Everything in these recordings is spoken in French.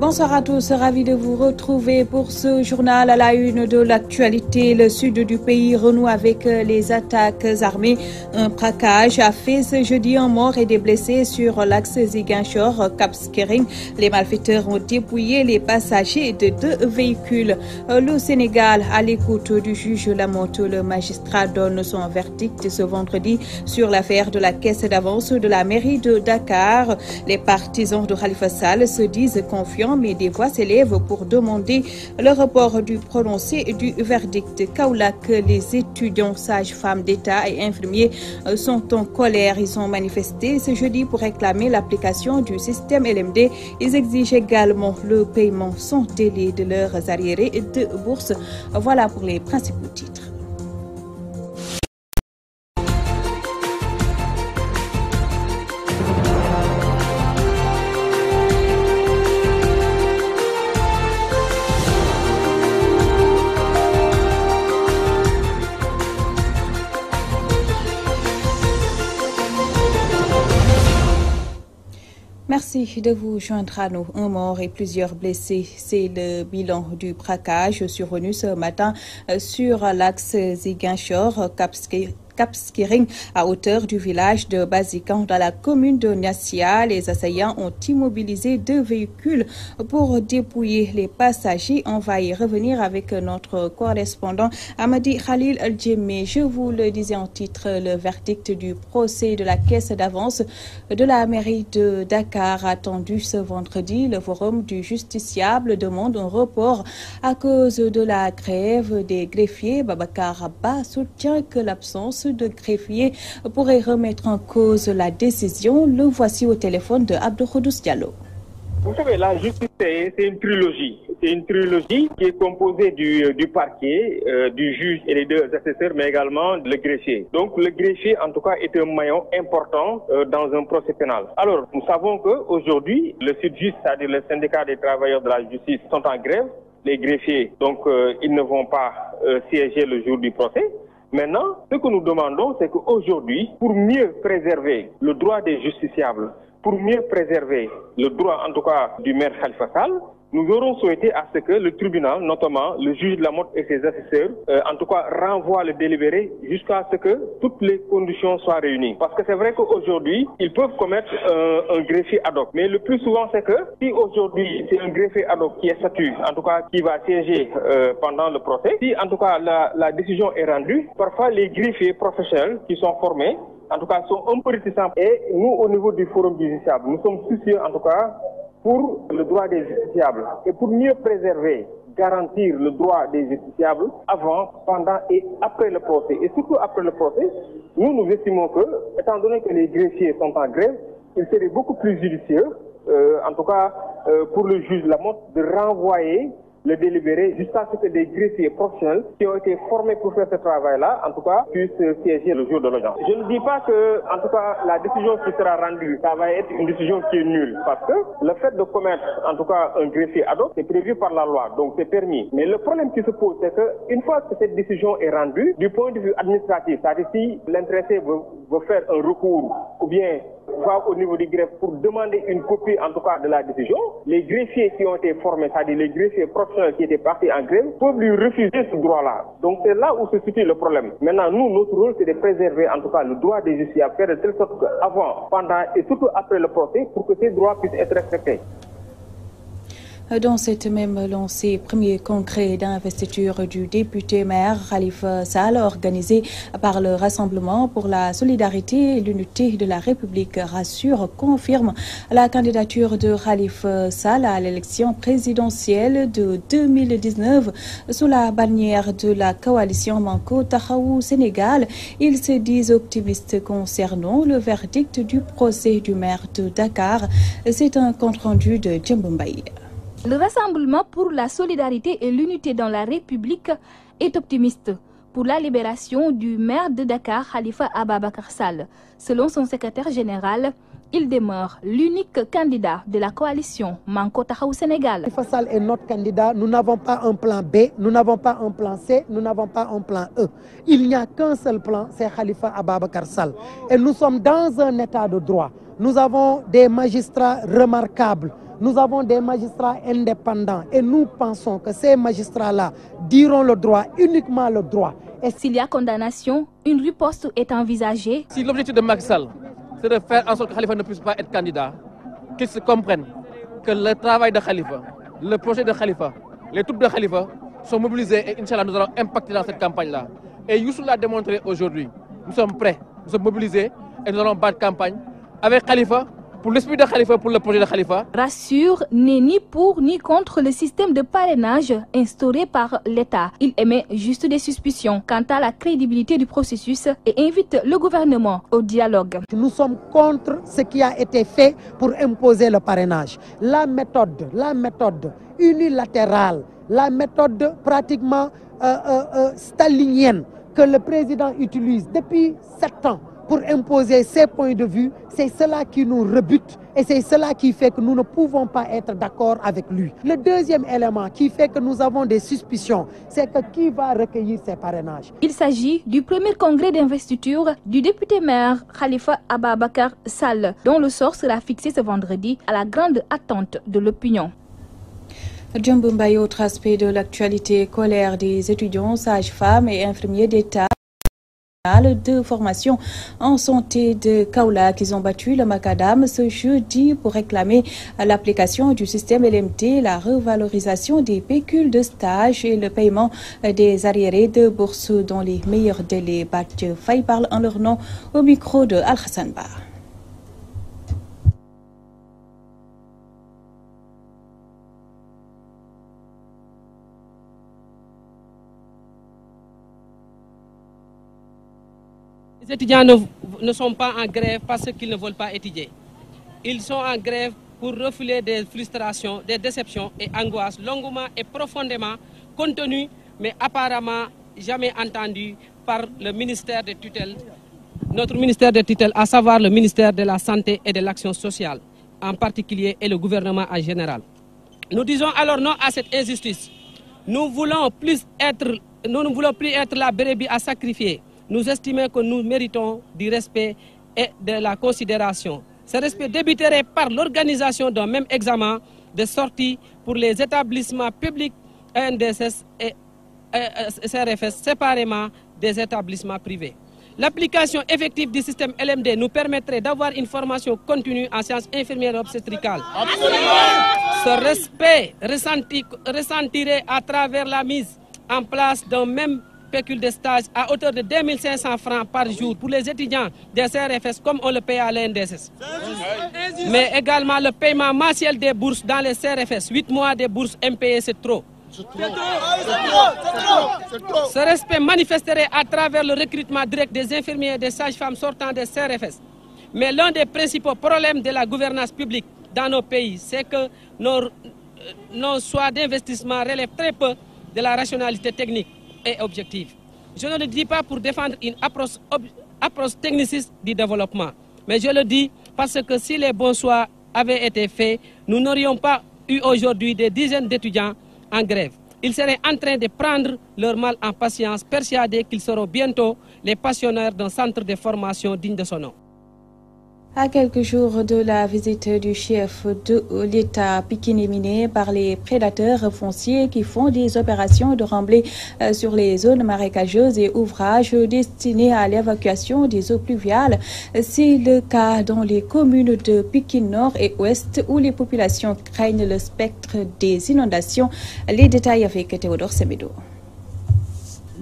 Bonsoir à tous, ravi de vous retrouver pour ce journal à la une de l'actualité. Le sud du pays renoue avec les attaques armées. Un braquage a fait ce jeudi un mort et des blessés sur l'axe Ziguinchor-Cap Skirring. Les malfaiteurs ont dépouillé les passagers de 2 véhicules. Le Sénégal, à l'écoute du juge Lamotte, le magistrat donne son verdict ce vendredi sur l'affaire de la caisse d'avance de la mairie de Dakar. Les partisans de Khalifa Sall se disent confiants, mais des voix s'élèvent pour demander le report du prononcé du verdict. Kaolack, les étudiants, sages-femmes d'État et infirmiers sont en colère. Ils ont manifesté ce jeudi pour réclamer l'application du système LMD. Ils exigent également le paiement sans délai de leurs arriérés de bourse. Voilà pour les principaux titres. Merci de vous joindre à nous. Un mort et plusieurs blessés. C'est le bilan du braquage survenu ce matin sur l'axe Ziguinchor-Cap Skirring à hauteur du village de Bazikan dans la commune de Niassia. Les assaillants ont immobilisé 2 véhicules pour dépouiller les passagers. On va y revenir avec notre correspondant Amadi Khalil Al-Djemé. Je vous le disais en titre, le verdict du procès de la caisse d'avance de la mairie de Dakar attendu ce vendredi. Le forum du justiciable demande un report à cause de la grève des greffiers. Babacar Abba soutient que l'absence de greffier pourrait remettre en cause la décision. Le voici au téléphone de Abdou Khoudous Diallo. Vous savez, la justice, c'est une trilogie. C'est une trilogie qui est composée du parquet, du juge et les 2 assesseurs, mais également le greffier. Donc le greffier, en tout cas, est un maillon important dans un procès pénal. Alors, nous savons qu'aujourd'hui, le SYTJUST, c'est-à-dire le syndicat des travailleurs de la justice, sont en grève. Les greffiers, donc, ils ne vont pas siéger le jour du procès. Maintenant, ce que nous demandons, c'est qu'aujourd'hui, pour mieux préserver le droit des justiciables, pour mieux préserver le droit, en tout cas, du maire Khalifa Sall, nous aurons souhaité à ce que le tribunal, notamment le juge Lamotte et ses assesseurs, en tout cas, renvoient le délibéré jusqu'à ce que toutes les conditions soient réunies. Parce que c'est vrai qu'aujourd'hui, ils peuvent commettre un greffier ad hoc. Mais le plus souvent, c'est que si aujourd'hui, c'est un greffier ad hoc qui est statué, en tout cas, qui va siéger pendant le procès, si en tout cas la décision est rendue, parfois les greffiers professionnels qui sont formés, en tout cas, sont un peu réticents. Et nous, au niveau du forum du justiciable, nous sommes soucieux, en tout cas, pour le droit des justiciables et pour mieux préserver, garantir le droit des justiciables avant, pendant et après le procès. Et surtout après le procès, nous estimons que, étant donné que les greffiers sont en grève, il serait beaucoup plus judicieux, en tout cas pour le juge Lamotte, de renvoyer le délibéré jusqu'à ce que des greffiers professionnels qui ont été formés pour faire ce travail-là, en tout cas, puissent siéger le jour de l'audience. Je ne dis pas que, en tout cas, la décision qui sera rendue, ça va être une décision qui est nulle, parce que le fait de commettre, en tout cas, un greffier ad hoc, c'est prévu par la loi, donc c'est permis. Mais le problème qui se pose, c'est qu'une fois que cette décision est rendue, du point de vue administratif, c'est-à-dire si l'intéressé veut faire un recours, ou bien va au niveau du greffe pour demander une copie, en tout cas, de la décision, les greffiers qui ont été formés, c'est-à-dire les greffiers professionnels qui étaient partis en grève, peuvent lui refuser ce droit-là. Donc c'est là où se situe le problème. Maintenant, nous, notre rôle, c'est de préserver, en tout cas, le droit des justiciables, faire de telle sorte qu'avant, pendant et surtout après le procès, pour que ces droits puissent être respectés. Dans cette même lancée, premier congrès d'investiture du député maire Khalifa Sall organisé par le Rassemblement pour la solidarité et l'unité de la République rassure, confirme la candidature de Khalifa Sall à l'élection présidentielle de 2019 sous la bannière de la coalition Manko Taxawu Sénégal. Ils se disent optimistes concernant le verdict du procès du maire de Dakar. C'est un compte-rendu de Djembombaï. Le Rassemblement pour la solidarité et l'unité dans la République est optimiste pour la libération du maire de Dakar, Khalifa Ababacar Sall. Selon son secrétaire général, il demeure l'unique candidat de la coalition Manko Taxawu Sénégal. Khalifa Sall est notre candidat. Nous n'avons pas un plan B, nous n'avons pas un plan C, nous n'avons pas un plan E. Il n'y a qu'un seul plan, c'est Khalifa Ababacar Sall. Et nous sommes dans un état de droit. Nous avons des magistrats remarquables. Nous avons des magistrats indépendants et nous pensons que ces magistrats-là diront le droit, uniquement le droit. Et s'il y a condamnation, une riposte est envisagée. Si l'objectif de Macky Sall, c'est de faire en sorte que Khalifa ne puisse pas être candidat, qu'ils se comprennent que le travail de Khalifa, le projet de Khalifa, les troupes de Khalifa sont mobilisées et Inch'Allah nous allons impacter dans cette campagne-là. Et Youssou l'a démontré aujourd'hui. Nous sommes prêts, nous sommes mobilisés et nous allons battre campagne avec Khalifa, pour l'esprit de Khalifa, pour le projet de Khalifa. Rassure, n'est ni pour ni contre le système de parrainage instauré par l'État. Il émet juste des suspicions quant à la crédibilité du processus et invite le gouvernement au dialogue. Nous sommes contre ce qui a été fait pour imposer le parrainage. La méthode unilatérale, la méthode pratiquement stalinienne que le président utilise depuis 7 ans pour imposer ses points de vue, c'est cela qui nous rebute et c'est cela qui fait que nous ne pouvons pas être d'accord avec lui. Le deuxième élément qui fait que nous avons des suspicions, c'est que qui va recueillir ces parrainages? Il s'agit du premier congrès d'investiture du député-maire Khalifa Ababacar Sall, dont le sort sera fixé ce vendredi à la grande attente de l'opinion. Djambo Mbaye, autre aspect de l'actualité, colère des étudiants, sages-femmes et infirmiers d'État de formation en santé de Kaolack qui ont battu le macadam ce jeudi pour réclamer l'application du système LMD, la revalorisation des pécules de stage et le paiement des arriérés de bourse dans les meilleurs délais. Bathie Faye parle en leur nom au micro de Al-Hassan Ba. Les étudiants ne sont pas en grève parce qu'ils ne veulent pas étudier. Ils sont en grève pour refouler des frustrations, des déceptions et angoisses longuement et profondément contenues, mais apparemment jamais entendues par le ministère de tutelle, notre ministère de tutelle, à savoir le ministère de la Santé et de l'Action sociale, en particulier, et le gouvernement en général. Nous disons alors non à cette injustice. Nous ne voulons plus être la brebis à sacrifier. Nous estimons que nous méritons du respect et de la considération. Ce respect débuterait par l'organisation d'un même examen de sortie pour les établissements publics ENDSS et CRFS séparément des établissements privés. L'application effective du système LMD nous permettrait d'avoir une formation continue en sciences infirmières et obstétricales. Ce respect ressentirait à travers la mise en place d'un même pécule de stage à hauteur de 2500 francs par jour pour les étudiants des CRFS comme on le paye à l'ENDSS. Mais également le paiement mensuel des bourses dans les CRFS. 8 mois de bourses impayées, c'est trop. Ce respect manifesterait à travers le recrutement direct des infirmiers et des sages-femmes sortant des CRFS. Mais l'un des principaux problèmes de la gouvernance publique dans nos pays, c'est que nos choix d'investissement relèvent très peu de la rationalité technique et objective. Je ne le dis pas pour défendre une approche techniciste du développement, mais je le dis parce que si les bons choix avaient été faits, nous n'aurions pas eu aujourd'hui des dizaines d'étudiants en grève. Ils seraient en train de prendre leur mal en patience, persuadés qu'ils seront bientôt les passionneurs d'un centre de formation digne de son nom. À quelques jours de la visite du chef de l'État pikinéminé par les prédateurs fonciers qui font des opérations de remblai sur les zones marécageuses et ouvrages destinés à l'évacuation des eaux pluviales. C'est le cas dans les communes de Pikine Nord et Ouest où les populations craignent le spectre des inondations. Les détails avec Théodore Semedo.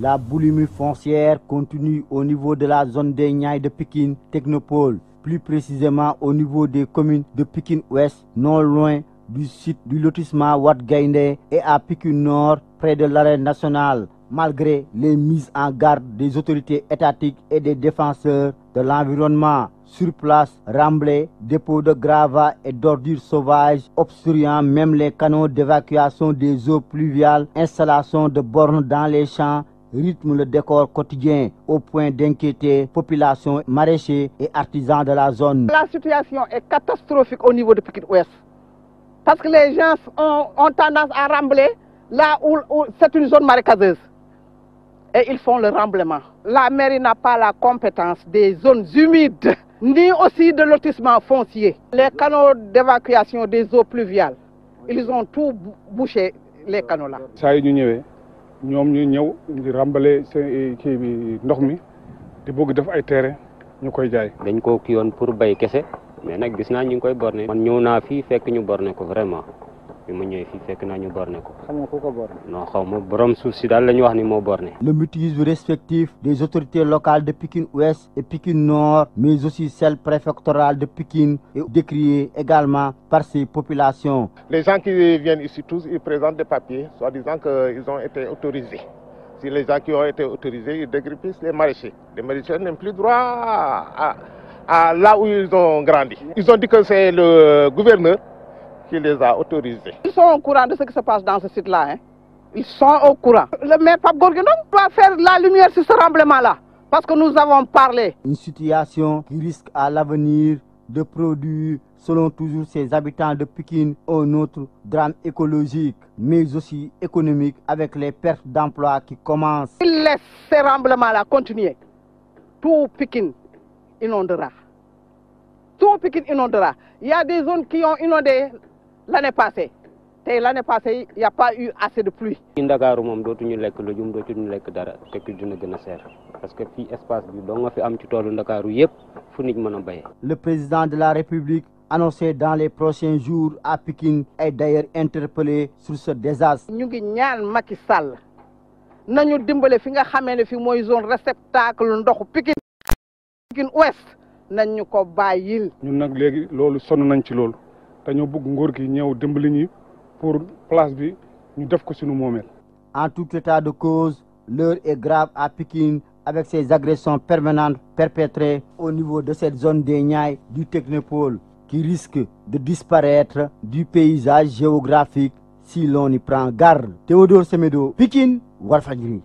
La boulimie foncière continue au niveau de la zone des Niayes de Pikine Technopole. Plus précisément au niveau des communes de Pikine Ouest, non loin du site du lotissement Wat Gaïndé et à Pikine Nord, près de l'arène nationale. Malgré les mises en garde des autorités étatiques et des défenseurs de l'environnement, sur place, remblais, dépôts de gravats et d'ordures sauvages, obstruant même les canaux d'évacuation des eaux pluviales, installation de bornes dans les champs, rythme le décor quotidien au point d'inquiéter population, maraîchers et artisans de la zone. La situation est catastrophique au niveau de Pikine Ouest parce que les gens ont tendance à rembler là où c'est une zone marécageuse et ils font le remblaiement. La mairie n'a pas la compétence des zones humides ni aussi de lotissement foncier. Les canaux d'évacuation des eaux pluviales, ils ont tout bouché les canaux là. saa yi ñu ñëwee ñoom ñu ñëw di rambale seen kii bi ndox mi di bëgg def ay terrain ñu koy jaay. dañ ko kii yoon pour bay kese mais nag gis naa ñu ngi koy borné. man ñëw naa fii fekk ñu borné ko vraiment bi ma ñëwee fii fekk naa ñu borné ko. xam nga ku ko borné. non xaw ma borom suuf si daal la ñu wax ni moo borné. Le mutisme respectif des autorités locales de Pikine Ouest et Pikine Nord, mais aussi celle préfectorale de Pikine, est décrié également par ces populations. Les gens qui viennent ici tous, ils présentent des papiers, soit disant qu'ils ont été autorisés. Si les gens qui ont été autorisés, ils déguerpissent les maraîchers. Les maraîchers n'ont plus droit à là où ils ont grandi. Ils ont dit que c'est le gouverneur qui les a autorisés. Ils sont au courant de ce qui se passe dans ce site-là. Hein? Ils sont au courant. Le maire Pape Gorgui Ndong doit faire la lumière sur ce remblaiement-là. Parce que nous avons parlé. Une situation qui risque à l'avenir de produire, selon toujours ces habitants de Pikine, un autre drame écologique, mais aussi économique, avec les pertes d'emplois qui commencent. S'il laisse ces remblaiements-là continuer, tout Pikine inondera. Tout Pikine inondera. Il y a des zones qui ont inondé l'année passée. Et l'année passée, il n'y a pas eu assez de pluie. Ndakaaru moom dootuñu lekk lujum dootuñu lekk dara te ki dina gën a seer parce que fii espace bi doo nga fi am ci toolu Ndakaaru yëpp fu nit mën a béyee. Le président de la République annoncé dans les prochains jours à Pikine est d'ailleurs interpellé sur ce désastre. ñu ngi ñaan Macky Sall nañu dimbale fi nga xamee ne fi mooy zone réceptacle ndoxu Pikine Pikine Ouest nañ ñu ko bàyyil. ñun nag léegi loolu sonn nañ ci loolu dañoo bëgg nguur gi ñëw dimbali ñi pour place bi ñu def ko suñu moomeel. En tout état de cause, l'heure est grave à Pikine avec ces agressions permanentes perpétrées au niveau de cette zone des Niayes du Technopole qui risque de disparaître du paysage géographique si l'on y prend garde. Théodore Semedo, Pikine, Walfadjri.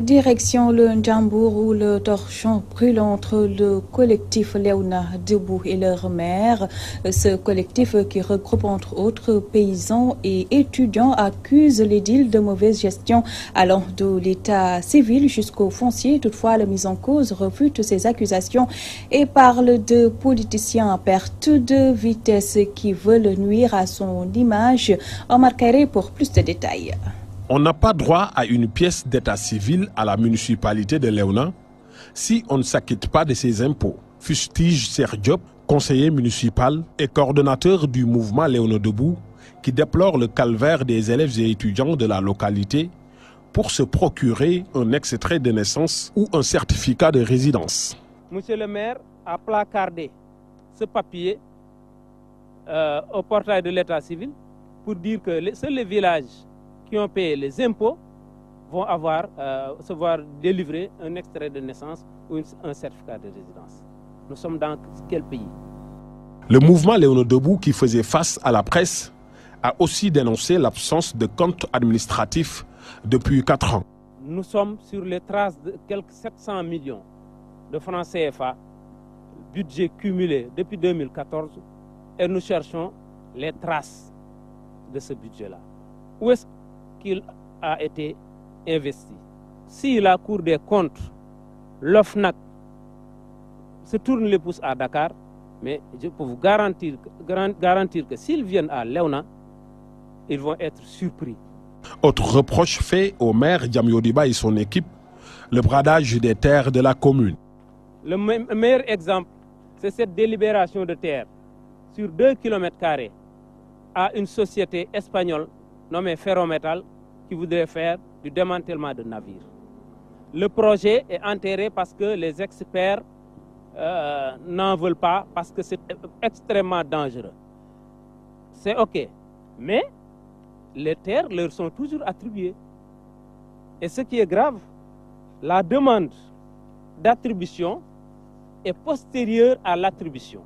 Direction le Ndiambour où le torchon brûle entre le collectif Léona Debout et leur maire. Ce collectif qui regroupe entre autres paysans et étudiants accuse l'édile de mauvaise gestion allant de l'état civil jusqu'au foncier. Toutefois, la mise en cause refute ces accusations et parle de politiciens à perte de vitesse qui veulent nuire à son image. Omar Kairé pour plus de détails. On n'a pas droit à une pièce d'état civil à la municipalité de Léona si on ne s'acquitte pas de ses impôts. Fustige Serge Diop, conseiller municipal et coordonnateur du mouvement Léona Debout, qui déplore le calvaire des élèves et étudiants de la localité pour se procurer un extrait de naissance ou un certificat de résidence. Monsieur le maire a placardé ce papier au portail de l'état civil pour dire que seuls les villages qui ont payé les impôts vont se voir délivrer un extrait de naissance ou un certificat de résidence. Nous sommes dans quel pays? Le mouvement Léona Debout, qui faisait face à la presse, a aussi dénoncé l'absence de compte administratif depuis 4 ans. Nous sommes sur les traces de quelques 700 millions de francs CFA, budget cumulé depuis 2014, et nous cherchons les traces de ce budget-là. Où est-ce qu'il a été investi? Si la Cour des comptes, l'OFNAC, se tourne les pouces à Dakar, mais je peux vous garantir que s'ils viennent à Léona, ils vont être surpris. Autre reproche fait au maire Diamyodiba et son équipe, le bradage des terres de la commune. Le meilleur exemple, c'est cette délibération de terre sur 2 km² à une société espagnole nommée Ferrométal qui voudrait faire du démantèlement de navires. Le projet est enterré parce que les experts n'en veulent pas, parce que c'est extrêmement dangereux. C'est OK, mais les terres leur sont toujours attribuées. Et ce qui est grave, la demande d'attribution est postérieure à l'attribution.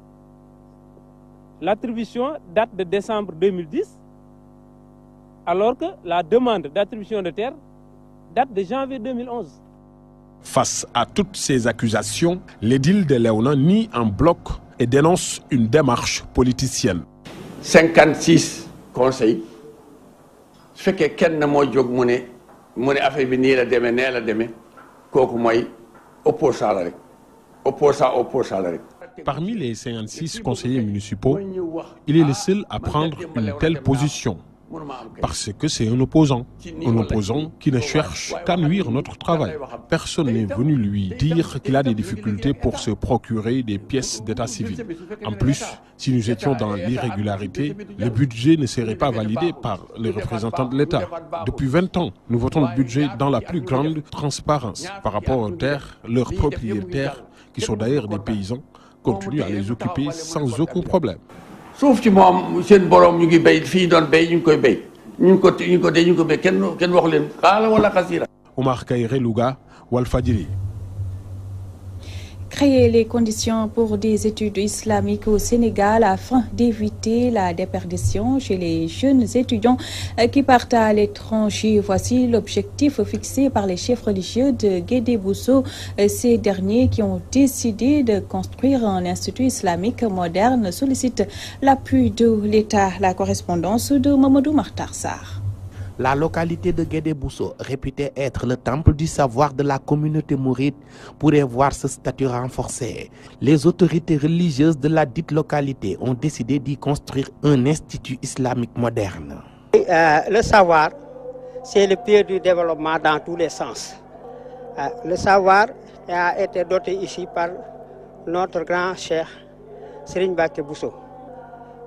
L'attribution date de décembre 2010, alors que la demande d'attribution de terre date de janvier 2011. Face à toutes ces accusations, l'édile de Léona nie en bloc et dénonce une démarche politicienne. 56 conseils. Ce fait que quelqu'un n'a jog mu ne affaire bi nii la demee nee la demee kooku mooy opposant la rek opposant la rek. Parmi les 56 conseillers municipaux, il est le seul à prendre une telle position. Parce que c'est un opposant qui ne cherche qu'à nuire notre travail. Personne n'est venu lui dire qu'il a des difficultés pour se procurer des pièces d'état civil. En plus, si nous étions dans l'irrégularité, le budget ne serait pas validé par les représentants de l'État. Depuis 20 ans, nous votons le budget dans la plus grande transparence par rapport aux terres, leurs propriétaires, qui sont d'ailleurs des paysans, continuent à les occuper sans aucun problème. Sauf ci moom seen borom ñu ngi béy fii doon béy ñu ngi koy béy ñu ngi ko béy kenn wax leen xaala wala xasira. Omar Kairé, Louga, Walfadjri. Créer les conditions pour des études islamiques au Sénégal afin d'éviter la déperdition chez les jeunes étudiants qui partent à l'étranger. Voici l'objectif fixé par les chefs religieux de Guédé-Bousso. Ces derniers qui ont décidé de construire un institut islamique moderne sollicitent l'appui de l'État. La correspondance de Mamadou Makhtar Sarr. La localité de Guédé-Bousso, réputée être le temple du savoir de la communauté mouride, pourrait voir ce statut renforcé. Les autorités religieuses de la dite localité ont décidé d'y construire un institut islamique moderne. Le savoir, c'est le pied du développement dans tous les sens. Le savoir a été doté ici par notre grand cheikh Serigne Mbacké Bousso.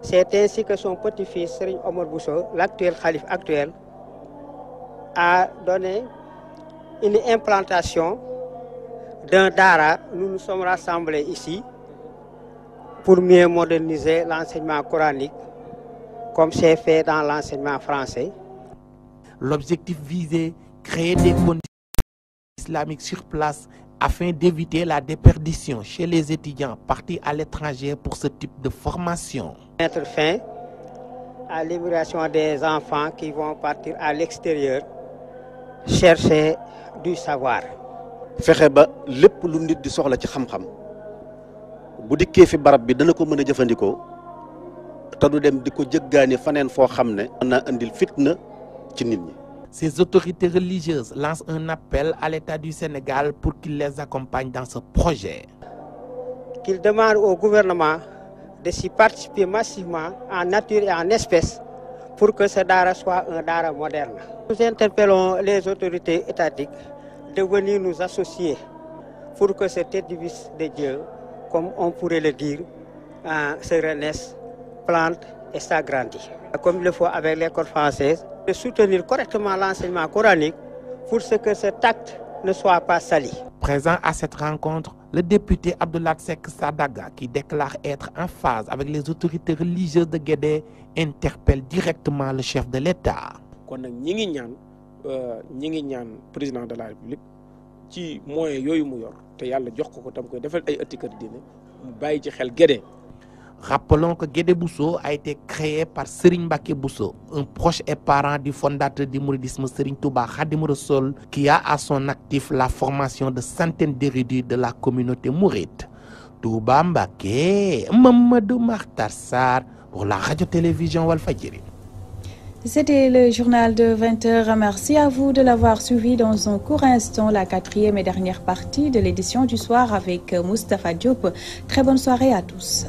C'est ainsi que son petit-fils Serigne Omar Bousso, l'actuel calife actuel, a donné une implantation d'un dara. Nous nous sommes rassemblés ici pour mieux moderniser l'enseignement coranique comme c'est fait dans l'enseignement français. L'objectif visé, créer des conditions islamiques sur place afin d'éviter la déperdition chez les étudiants partis à l'étranger pour ce type de formation. Mettre fin à l'immigration des enfants qui vont partir à l'extérieur chercher du savoir. fexe ba lépp lu nit di soxla ci xam-xam bu dikkee fi barab bi dana ko mën a jëfandikoo te du dem di ko jëggaani faneen foo xam ne mën naa indil fitna ci nit ñi. Ces autorités religieuses lancent un appel à l'État du Sénégal pour qu'il les accompagne dans ce projet. Qu'il demande au gouvernement de s'y participer massivement en nature et en espèces pour que ce dara soit un dara moderne. Nous interpellons les autorités étatiques de venir nous associer pour que cet édifice de Dieu, comme on pourrait le dire, se renaisse, plante et s'agrandit. Comme il le faut avec l'école française, de soutenir correctement l'enseignement coranique pour que cet acte ne soit pas sali. Présent à cette rencontre, le député Abdoulaye Seck Sadaga, qui déclare être en phase avec les autorités religieuses de Guédé, interpelle directement le chef de l'État. Kon nag ñi ngi ñaan président de la République ci moyens yooyu mu yor te yàlla jox ko tam koy defal ay ëtti kër diine mu bàyyi ci xel Guédé. Rappelons que Guédé-Bousso a été créé par Serigne Mbacké Bousso, un proche et parent du fondateur du mouridisme Serigne Touba Khadim Rassoul, qui a à son actif la formation de centaines d'érudits de la communauté mouride. Touba Mbacké, Mamadou Makhtar Sarr pour la radio-télévision Walfadjri. C'était le journal de 20h. Merci à vous de l'avoir suivi. Dans un court instant, la 4e et dernière partie de l'édition du soir avec Moustapha Diop. Très bonne soirée à tous.